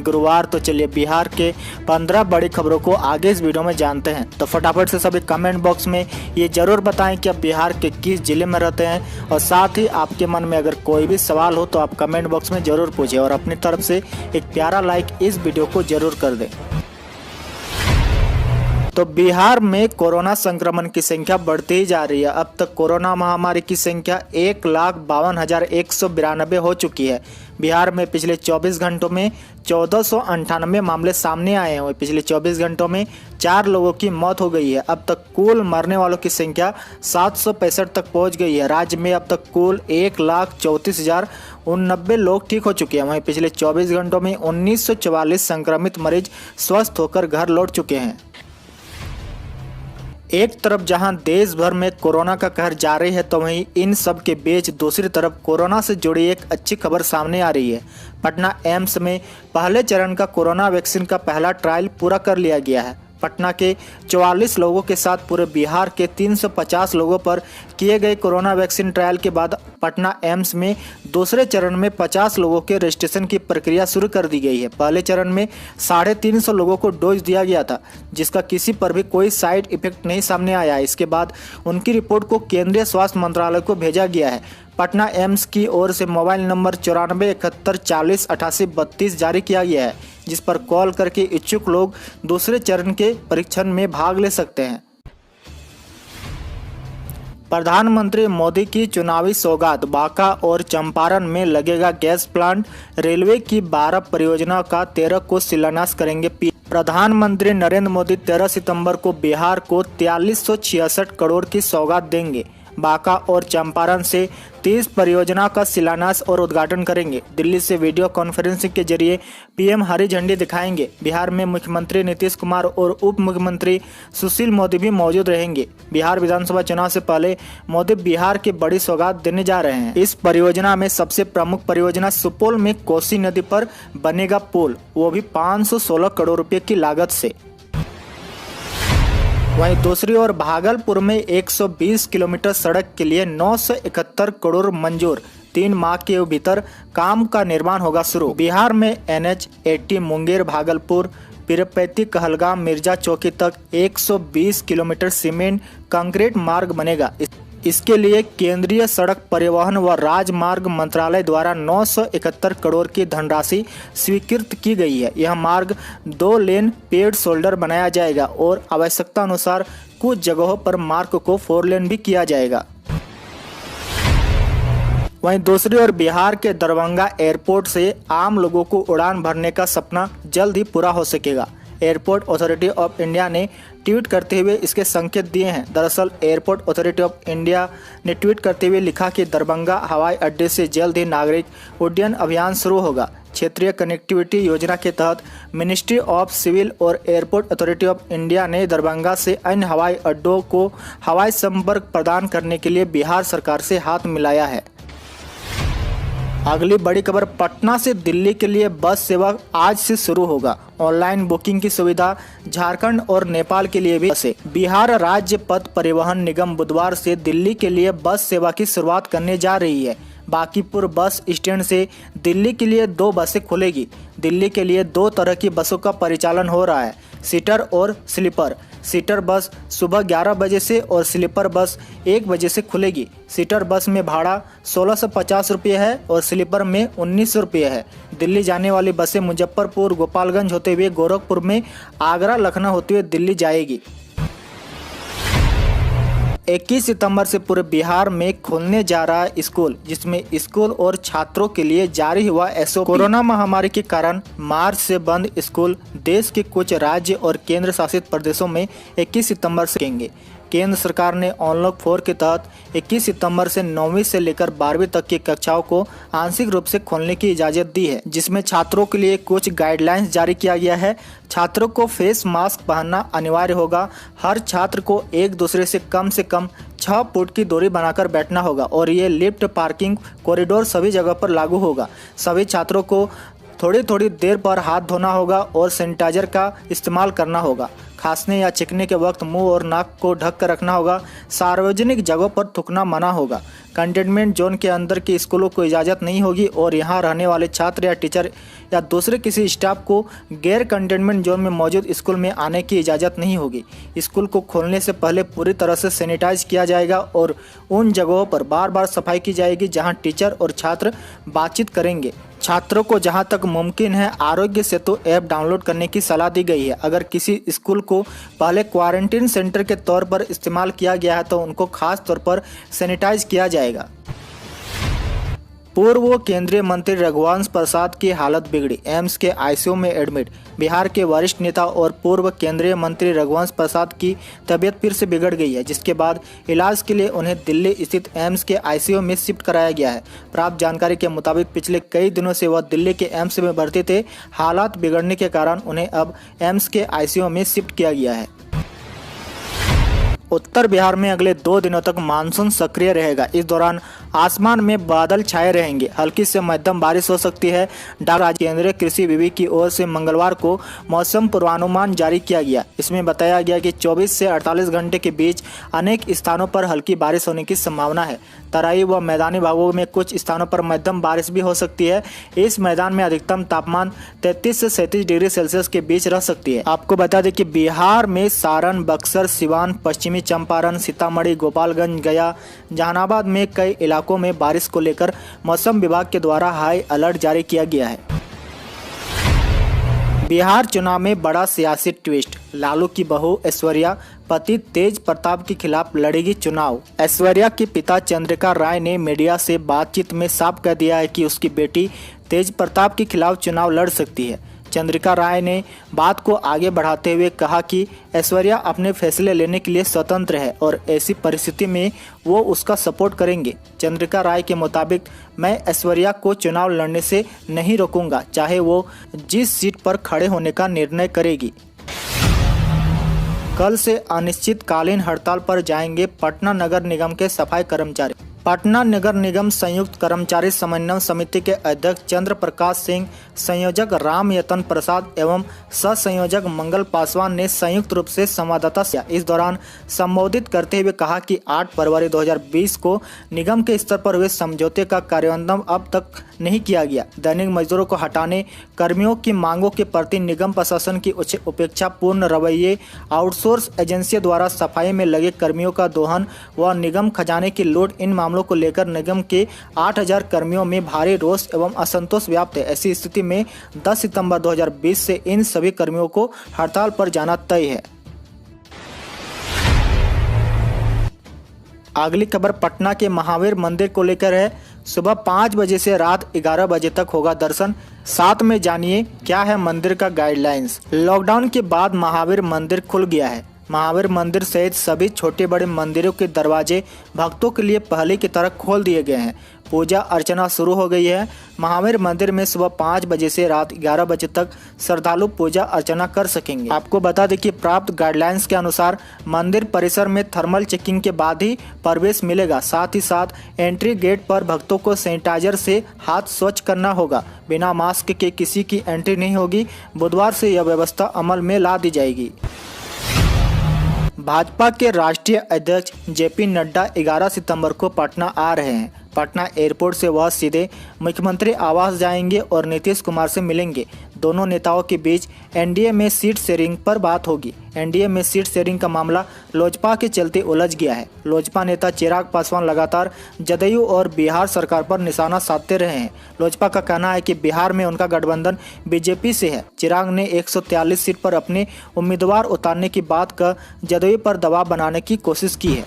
दिन गुरुवार। तो चलिए बिहार के 15 बड़ी खबरों को आगे इस वीडियो में जानते हैं। तो फटाफट से सभी कमेंट बॉक्स में ये जरूर बताएं कि आप बिहार के किस जिले में रहते हैं, और साथ ही आपके मन में अगर कोई भी सवाल हो तो आप कमेंट बॉक्स में जरूर पूछें और अपनी तरफ से एक प्यारा लाइक इस वीडियो को जरूर कर दें। तो बिहार में कोरोना संक्रमण की संख्या बढ़ती ही जा रही है। अब तक कोरोना महामारी की संख्या 1,52,192 हो चुकी है। बिहार में पिछले 24 घंटों में 1498 मामले सामने आए हैं। पिछले 24 घंटों में 4 लोगों की मौत हो गई है। अब तक कुल मरने वालों की संख्या 765 तक पहुंच गई है। राज्य में अब तक कुल 1,34,089 लोग ठीक हो चुके हैं। वहीं पिछले 24 घंटों में 1944 संक्रमित मरीज स्वस्थ होकर घर लौट चुके हैं। एक तरफ जहां देश भर में कोरोना का कहर जारी है, तो वहीं इन सब के बीच दूसरी तरफ कोरोना से जुड़ी एक अच्छी खबर सामने आ रही है। पटना एम्स में पहले चरण का कोरोना वैक्सीन का पहला ट्रायल पूरा कर लिया गया है। पटना के 44 लोगों के साथ पूरे बिहार के 350 लोगों पर किए गए कोरोना वैक्सीन ट्रायल के बाद पटना एम्स में दूसरे चरण में 50 लोगों के रजिस्ट्रेशन की प्रक्रिया शुरू कर दी गई है। पहले चरण में 350 लोगों को डोज दिया गया था, जिसका किसी पर भी कोई साइड इफेक्ट नहीं सामने आया है। इसके बाद उनकी रिपोर्ट को केंद्रीय स्वास्थ्य मंत्रालय को भेजा गया है। पटना एम्स की ओर से मोबाइल नंबर 9471408832 जारी किया गया है, जिस पर कॉल करके इच्छुक लोग दूसरे चरण के परीक्षण में भाग ले सकते हैं। प्रधानमंत्री मोदी की चुनावी सौगात, बांका और चंपारण में लगेगा गैस प्लांट। रेलवे की 12 परियोजनाओं का 13 को शिलान्यास करेंगे प्रधानमंत्री नरेंद्र मोदी 13 सितंबर को बिहार को 4366 करोड़ की सौगात देंगे। बांका और चंपारण से 30 परियोजना का शिलान्यास और उद्घाटन करेंगे। दिल्ली से वीडियो कॉन्फ्रेंसिंग के जरिए पीएम हरी झंडी दिखाएंगे। बिहार में मुख्यमंत्री नीतीश कुमार और उप मुख्यमंत्री सुशील मोदी भी मौजूद रहेंगे। बिहार विधानसभा चुनाव से पहले मोदी बिहार की बड़ी सौगात देने जा रहे हैं। इस परियोजना में सबसे प्रमुख परियोजना सुपौल में कोसी नदी पर बनेगा पुल, वो भी 516 करोड़ रुपए की लागत से। वहीं दूसरी ओर भागलपुर में 120 किलोमीटर सड़क के लिए 971 करोड़ मंजूर। 3 माह के भीतर काम का निर्माण होगा शुरू। बिहार में NH-80 मुंगेर भागलपुर पीरपैती कहलगाम मिर्जा चौकी तक 120 किलोमीटर सीमेंट कंक्रीट मार्ग बनेगा। इसके लिए केंद्रीय सड़क परिवहन व राजमार्ग मंत्रालय द्वारा 971 करोड़ की धनराशि स्वीकृत की गई है। यह मार्ग 2 लेन पेड शोल्डर बनाया जाएगा और आवश्यकता अनुसार कुछ जगहों पर मार्ग को 4 लेन भी किया जाएगा। वहीं दूसरी ओर बिहार के दरभंगा एयरपोर्ट से आम लोगों को उड़ान भरने का सपना जल्द ही पूरा हो सकेगा। एयरपोर्ट अथॉरिटी ऑफ इंडिया ने ट्वीट करते हुए इसके संकेत दिए हैं। दरअसल एयरपोर्ट अथॉरिटी ऑफ इंडिया ने ट्वीट करते हुए लिखा कि दरभंगा हवाई अड्डे से जल्द ही नागरिक उड्डयन अभियान शुरू होगा। क्षेत्रीय कनेक्टिविटी योजना के तहत मिनिस्ट्री ऑफ सिविल और एयरपोर्ट अथॉरिटी ऑफ इंडिया ने दरभंगा से अन्य हवाई अड्डों को हवाई संपर्क प्रदान करने के लिए बिहार सरकार से हाथ मिलाया है। अगली बड़ी खबर, पटना से दिल्ली के लिए बस सेवा आज से शुरू होगा। ऑनलाइन बुकिंग की सुविधा झारखंड और नेपाल के लिए भी बसें। बिहार राज्य पथ परिवहन निगम बुधवार से दिल्ली के लिए बस सेवा की शुरुआत करने जा रही है। बांकीपुर बस स्टैंड से दिल्ली के लिए 2 बसें खुलेगी। दिल्ली के लिए 2 तरह की बसों का परिचालन हो रहा है, सीटर और स्लीपर। सीटर बस सुबह 11 बजे से और स्लीपर बस 1 बजे से खुलेगी। सीटर बस में भाड़ा 1650 रुपये है और स्लीपर में 1900 रुपये है। दिल्ली जाने वाली बसें मुजफ्फरपुर गोपालगंज होते हुए गोरखपुर में, आगरा लखनऊ होते हुए दिल्ली जाएगी। 21 सितंबर से पूरे बिहार में खुलने जा रहा है स्कूल, जिसमें स्कूल और छात्रों के लिए जारी हुआ SOP। कोरोना महामारी के कारण मार्च से बंद स्कूल देश के कुछ राज्य और केंद्र शासित प्रदेशों में 21 सितंबर से खुलेंगे। केंद्र सरकार ने अनलॉक 4 के तहत 21 सितंबर से 9वीं से लेकर 12वीं तक की कक्षाओं को आंशिक रूप से खोलने की इजाज़त दी है, जिसमें छात्रों के लिए कुछ गाइडलाइंस जारी किया गया है। छात्रों को फेस मास्क पहनना अनिवार्य होगा। हर छात्र को एक दूसरे से कम 6 फुट की दूरी बनाकर बैठना होगा और ये लिफ्ट, पार्किंग, कॉरिडोर सभी जगह पर लागू होगा। सभी छात्रों को थोड़ी थोड़ी देर पर हाथ धोना होगा और सैनिटाइजर का इस्तेमाल करना होगा। खांसने या छींकने के वक्त मुंह और नाक को ढक कर रखना होगा। सार्वजनिक जगहों पर थूकना मना होगा। कंटेनमेंट जोन के अंदर के स्कूलों को इजाज़त नहीं होगी और यहाँ रहने वाले छात्र या टीचर या दूसरे किसी स्टाफ को गैर कंटेनमेंट जोन में मौजूद स्कूल में आने की इजाज़त नहीं होगी। स्कूल को खोलने से पहले पूरी तरह से सैनिटाइज किया जाएगा और उन जगहों पर बार बार सफाई की जाएगी जहां टीचर और छात्र बातचीत करेंगे। छात्रों को जहां तक मुमकिन है आरोग्य सेतु ऐप डाउनलोड करने की सलाह दी गई है। अगर किसी स्कूल को पहले क्वारंटीन सेंटर के तौर पर इस्तेमाल किया गया है तो उनको खास तौर पर सैनिटाइज किया जाएगा। पूर्व केंद्रीय मंत्री रघुवंश प्रसाद की हालत बिगड़ी, एम्स के आईसीयू में एडमिट। बिहार के वरिष्ठ नेता और पूर्व केंद्रीय मंत्री रघुवंश प्रसाद की तबीयत फिर से बिगड़ गई है, जिसके बाद इलाज के लिए उन्हें दिल्ली स्थित एम्स के आईसीयू में शिफ्ट कराया गया है। प्राप्त जानकारी के मुताबिक पिछले कई दिनों से वह दिल्ली के एम्स में भर्ती थे। हालात बिगड़ने के कारण उन्हें अब एम्स के आईसीयू में शिफ्ट किया गया है। उत्तर बिहार में अगले 2 दिनों तक मानसून सक्रिय रहेगा। इस दौरान आसमान में बादल छाए रहेंगे, हल्की से मध्यम बारिश हो सकती है। केंद्रीय कृषि विभाग की ओर से मंगलवार को मौसम पूर्वानुमान जारी किया गया। इसमें बताया गया कि 24 से 48 घंटे के बीच अनेक स्थानों पर हल्की बारिश होने की संभावना है। तराई व मैदानी भागों में कुछ स्थानों पर मध्यम बारिश भी हो सकती है। इस मैदान में अधिकतम तापमान 33 से 37 डिग्री सेल्सियस के बीच रह सकती है। आपको बता दें कि बिहार में सारण, बक्सर, सिवान, पश्चिमी चंपारण, सीतामढ़ी, गोपालगंज, गया, जहानाबाद में कई इलाकों में बारिश को लेकर मौसम विभाग के द्वारा हाई अलर्ट जारी किया गया है। बिहार चुनाव में बड़ा सियासी ट्विस्ट, लालू की बहू ऐश्वर्या पति तेज प्रताप के खिलाफ लड़ेगी चुनाव। ऐश्वर्या के पिता चंद्रिका राय ने मीडिया से बातचीत में साफ कह दिया है कि उसकी बेटी तेज प्रताप के खिलाफ चुनाव लड़ सकती है। चंद्रिका राय ने बात को आगे बढ़ाते हुए कहा कि ऐश्वर्या अपने फैसले लेने के लिए स्वतंत्र है और ऐसी परिस्थिति में वो उसका सपोर्ट करेंगे। चंद्रिका राय के मुताबिक, मैं ऐश्वर्या को चुनाव लड़ने से नहीं रोकूंगा, चाहे वो जिस सीट पर खड़े होने का निर्णय करेगी। कल से अनिश्चितकालीन हड़ताल पर जाएंगे पटना नगर निगम के सफाई कर्मचारी। पटना नगर निगम संयुक्त कर्मचारी समन्वय समिति के अध्यक्ष चंद्र प्रकाश सिंह, संयोजक राम यतन प्रसाद एवं सह संयोजक मंगल पासवान ने संयुक्त रूप से संवाददाता से इस दौरान संबोधित करते हुए कहा कि 8 फरवरी 2020 को निगम के स्तर पर हुए समझौते का कार्यान्वयन अब तक नहीं किया गया। दैनिक मजदूरों को हटाने, कर्मियों की मांगों के प्रति निगम प्रशासन की उपेक्षापूर्ण रवैये, आउटसोर्स एजेंसियों द्वारा सफाई में लगे कर्मियों का दोहन व निगम खजाने की लूट, इन मामलों को लेकर निगम के 8000 कर्मियों में भारी रोष एवं असंतोष व्याप्त है। ऐसी स्थिति में 10 सितंबर 2020 से इन सभी कर्मियों को हड़ताल पर जाना तय है। अगली खबर पटना के महावीर मंदिर को लेकर है। सुबह 5 बजे से रात 11 बजे तक होगा दर्शन। साथ में जानिए क्या है मंदिर का गाइडलाइंस। लॉकडाउन के बाद महावीर मंदिर खुल गया है। महावीर मंदिर सहित सभी छोटे बड़े मंदिरों के दरवाजे भक्तों के लिए पहले की तरह खोल दिए गए हैं। पूजा अर्चना शुरू हो गई है। महावीर मंदिर में सुबह 5 बजे से रात 11 बजे तक श्रद्धालु पूजा अर्चना कर सकेंगे। आपको बता दें कि प्राप्त गाइडलाइंस के अनुसार मंदिर परिसर में थर्मल चेकिंग के बाद ही प्रवेश मिलेगा। साथ ही साथ एंट्री गेट पर भक्तों को सैनिटाइजर से हाथ स्वच्छ करना होगा। बिना मास्क के किसी की एंट्री नहीं होगी। बुधवार से यह व्यवस्था अमल में ला दी जाएगी। भाजपा के राष्ट्रीय अध्यक्ष जेपी नड्डा 11 सितंबर को पटना आ रहे हैं। पटना एयरपोर्ट से वह सीधे मुख्यमंत्री आवास जाएंगे और नीतीश कुमार से मिलेंगे। दोनों नेताओं के बीच एनडीए में सीट शेयरिंग पर बात होगी। एनडीए में सीट शेयरिंग का मामला लोजपा के चलते उलझ गया है। लोजपा नेता चिराग पासवान लगातार जदयू और बिहार सरकार पर निशाना साधते रहे हैं। लोजपा का कहना है कि बिहार में उनका गठबंधन बीजेपी से है। चिराग ने 143 सीट पर अपने उम्मीदवार उतारने की बात कर जदयू पर दबाव बनाने की कोशिश की है।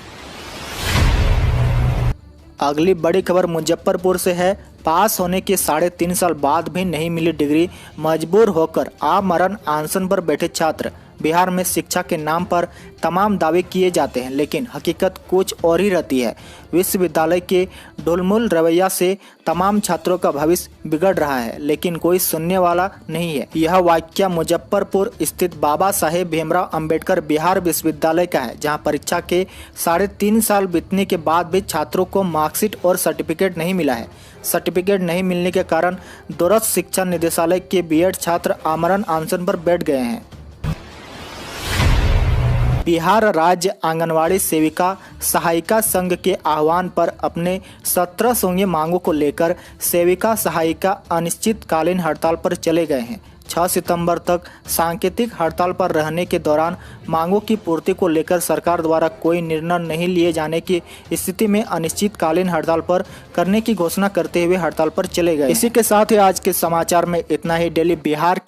अगली बड़ी खबर मुजफ्फरपुर से है। पास होने के 3.5 साल बाद भी नहीं मिली डिग्री, मजबूर होकर आमरण अनशन पर बैठे छात्र। बिहार में शिक्षा के नाम पर तमाम दावे किए जाते हैं, लेकिन हकीकत कुछ और ही रहती है। विश्वविद्यालय के ढुलमुल रवैया से तमाम छात्रों का भविष्य बिगड़ रहा है, लेकिन कोई सुनने वाला नहीं है। यह वाकया मुजफ्फरपुर स्थित बाबा साहेब भीमराव अंबेडकर बिहार विश्वविद्यालय का है, जहां परीक्षा के 3.5 साल बीतने के बाद भी छात्रों को मार्कशीट और सर्टिफिकेट नहीं मिला है। सर्टिफिकेट नहीं मिलने के कारण दूरस्थ शिक्षा निदेशालय के बीएड छात्र आमरण अनशन पर बैठ गए हैं। बिहार राज्य आंगनवाड़ी सेविका सहायिका संघ के आह्वान पर अपने 17 सूंघी मांगों को लेकर सेविका सहायिका अनिश्चितकालीन हड़ताल पर चले गए हैं। 6 सितंबर तक सांकेतिक हड़ताल पर रहने के दौरान मांगों की पूर्ति को लेकर सरकार द्वारा कोई निर्णय नहीं लिए जाने की स्थिति में अनिश्चितकालीन हड़ताल पर करने की घोषणा करते हुए हड़ताल पर चले गए। इसी के साथ ही आज के समाचार में इतना ही। डेली बिहार